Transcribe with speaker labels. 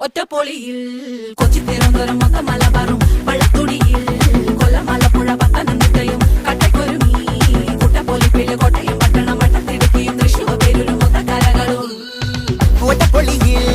Speaker 1: ഒറ്റപ്പൊളിയിൽ കൊച്ചി തിരുവനന്തപുരം മൊത്തം മലബാറും വള്ളത്തുടിയിൽ കൊല്ലം ആലപ്പുഴ പത്തനംതിട്ടയും കട്ടക്കൊരുമി കുട്ടപ്പൊലിപ്പിള്ളി കോട്ടയം പട്ടണം വട്ടത്തിടുക്കിയും തൃശ്ശൂർ പേരൂരും മൊത്ത കലകളും
Speaker 2: ഒറ്റപ്പൊളിയിൽ